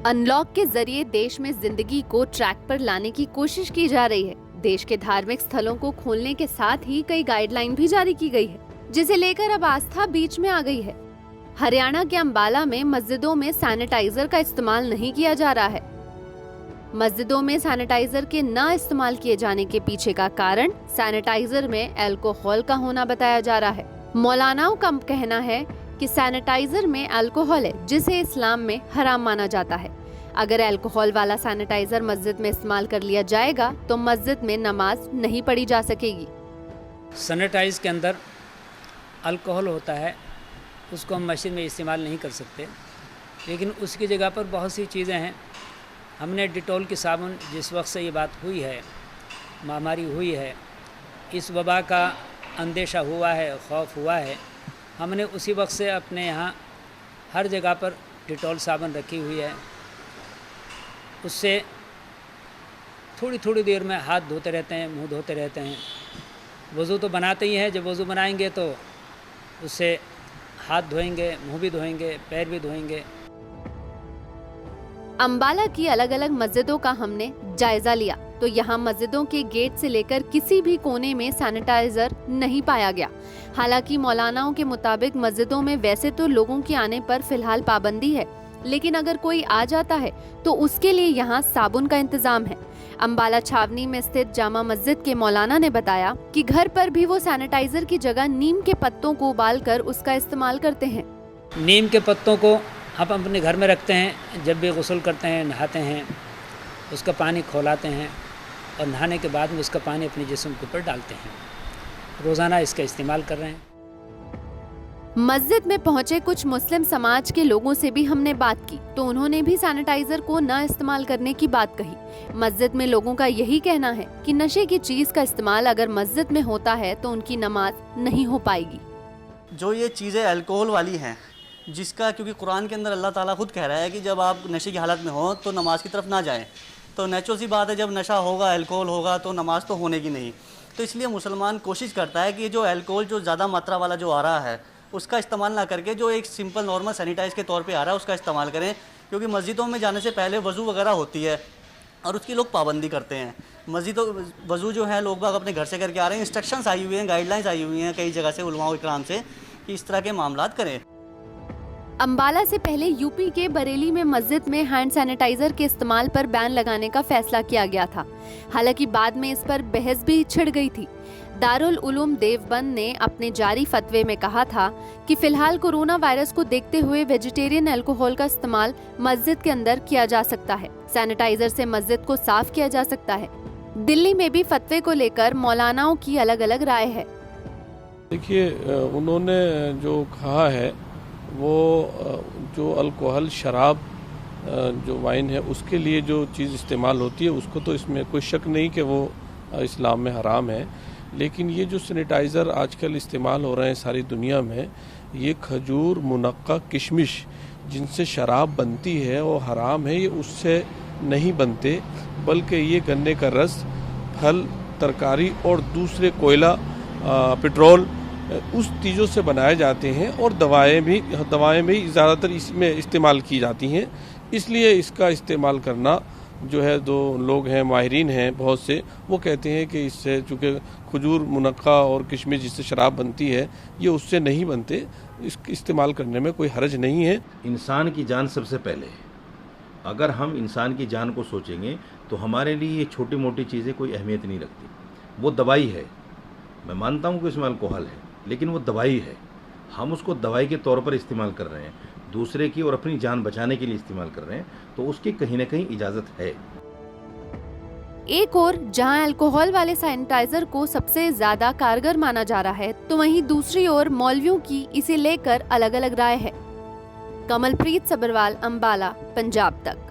Unlock के जरिए देश में जिंदगी को ट्रैक पर लाने की कोशिश की जा रही है। देश के धार्मिक स्थलों को खोलने के साथ ही कई गाइडलाइन भी जारी की गई है, जिसे लेकर अब आस्था बीच में आ गई है। हरियाणा के अंबाला में मस्जिदों में सैनिटाइजर का इस्तेमाल नहीं किया जा रहा है। मस्जिदों में सैनिटाइजर के न इस्तेमाल किए जाने के पीछे का कारण सैनिटाइजर में अल्कोहल का होना बताया जा रहा है। मौलानाओं का कहना है कि सैनिटाइजर में अल्कोहल है, जिसे इस्लाम में हराम माना जाता है। अगर अल्कोहल वाला सैनिटाइजर मस्जिद में इस्तेमाल कर लिया जाएगा तो मस्जिद में नमाज नहीं पढ़ी जा सकेगी। सैनिटाइज के अंदर अल्कोहल होता है, उसको हम मस्जिद में इस्तेमाल नहीं कर सकते, लेकिन उसकी जगह पर बहुत सी चीज़ें हैं। हमने डिटॉल की साबुन, जिस वक्त से ये बात हुई है, महामारी हुई है, इस वबा का अंदेशा हुआ है, खौफ हुआ है, हमने उसी वक्त से अपने यहाँ हर जगह पर डिटॉल साबुन रखी हुई है। उससे थोड़ी थोड़ी देर में हाथ धोते रहते हैं, मुंह धोते रहते हैं। वज़ू तो बनाते ही हैं, जब वज़ू बनाएंगे तो उससे हाथ धोएंगे, मुंह भी धोएंगे, पैर भी धोएंगे। अंबाला की अलग अलग मस्जिदों का हमने जायजा लिया तो यहाँ मस्जिदों के गेट से लेकर किसी भी कोने में सैनिटाइजर नहीं पाया गया। हालांकि मौलानाओं के मुताबिक मस्जिदों में वैसे तो लोगों के आने पर फिलहाल पाबंदी है, लेकिन अगर कोई आ जाता है तो उसके लिए यहाँ साबुन का इंतजाम है। अंबाला छावनी में स्थित जामा मस्जिद के मौलाना ने बताया कि घर पर भी वो सैनिटाइजर की जगह नीम के पत्तों को उबालकर उसका इस्तेमाल करते हैं। नीम के पत्तों को हम अपने घर में रखते हैं, जब भी गुस्ल करते हैं, नहाते हैं, उसका पानी खौलाते हैं और नहाने के बाद में उसका पानी अपने जिस्म के ऊपर डालते हैं। रोज़ाना इसका इस्तेमाल कर रहे हैं। मस्जिद में पहुंचे कुछ मुस्लिम समाज के लोगों से भी हमने बात की तो उन्होंने भी सैनिटाइजर को न इस्तेमाल करने की बात कही। मस्जिद में लोगों का यही कहना है कि नशे की चीज का इस्तेमाल अगर मस्जिद में होता है तो उनकी नमाज नहीं हो पाएगी। जो ये चीज़ें अल्कोहल वाली हैं, जिसका क्योंकि कुरान के अंदर अल्लाह ताला खुद कह रहा है कि जब आप नशे की हालत में हो तो नमाज की तरफ ना जाएं, तो नेचुरल सी बात है, जब नशा होगा, अल्कोहल होगा तो नमाज तो होने की नहीं। तो इसलिए मुसलमान कोशिश करता है कि जो अल्कोहल जो ज़्यादा मात्रा वाला जो आ रहा है उसका इस्तेमाल ना करके जो एक सिंपल नॉर्मल सैनिटाइज के तौर पे आ रहा है उसका इस्तेमाल करें, क्योंकि मस्जिदों में जाने से पहले वज़ू वगैरह होती है और उसकी लोग पाबंदी करते हैं। मस्जिदों वज़ू जो है लोग बाग अपने घर से करके आ रहे हैं। इंस्ट्रक्शंस आई हुई हैं, गाइडलाइंस आई हुई हैं कई जगह से उलमाओं इकराम से कि इस तरह के मामलात करें। अंबाला से पहले यूपी के बरेली में मस्जिद में हैंड सैनिटाइजर के इस्तेमाल पर बैन लगाने का फैसला किया गया था। हालांकि बाद में इस पर बहस भी छिड़ गई थी। दारुल उलूम देवबंद ने अपने जारी फतवे में कहा था कि फिलहाल कोरोना वायरस को देखते हुए वेजिटेरियन अल्कोहल का इस्तेमाल मस्जिद के अंदर किया जा सकता है। सैनिटाइजर से मस्जिद को साफ किया जा सकता है। दिल्ली में भी फतवे को लेकर मौलानाओं की अलग अलग राय है। देखिए, उन्होंने जो कहा है वो जो अल्कोहल शराब जो वाइन है उसके लिए जो चीज़ इस्तेमाल होती है उसको तो इसमें कोई शक नहीं कि वो इस्लाम में हराम है। लेकिन ये जो सैनिटाइज़र आजकल इस्तेमाल हो रहे हैं सारी दुनिया में, ये खजूर, मुनक्का, किशमिश जिनसे शराब बनती है वो हराम है। ये उससे नहीं बनते, बल्कि ये गन्ने का रस, फल, तरकारी और दूसरे कोयला, पेट्रोल, उस चीज़ों से बनाए जाते हैं और दवाएं भी ज़्यादातर इसमें इस्तेमाल की जाती हैं। इसलिए इसका इस्तेमाल करना जो है, दो लोग हैं माहिरीन हैं बहुत से, वो कहते हैं कि इससे चूँकि खजूर, मुनक्का और किशमिश जिससे शराब बनती है ये उससे नहीं बनते, इसके इस्तेमाल करने में कोई हर्ज नहीं है। इंसान की जान सबसे पहले है। अगर हम इंसान की जान को सोचेंगे तो हमारे लिए ये छोटी मोटी चीज़ें कोई अहमियत नहीं रखती। वो दवाई है, मैं मानता हूँ कि इसमें अल्कोहल है, लेकिन वो दवाई है। हम उसको दवाई के तौर पर इस्तेमाल कर रहे हैं, दूसरे की और अपनी जान बचाने के लिए इस्तेमाल कर रहे हैं, तो उसकी कहीं ना कहीं इजाज़त है। एक और जहां अल्कोहल वाले सैनिटाइजर को सबसे ज्यादा कारगर माना जा रहा है तो वहीं दूसरी ओर मौलवियों की इसे लेकर अलग अलग राय है। कमलप्रीत सब्रवाल, अंबाला, पंजाब तक।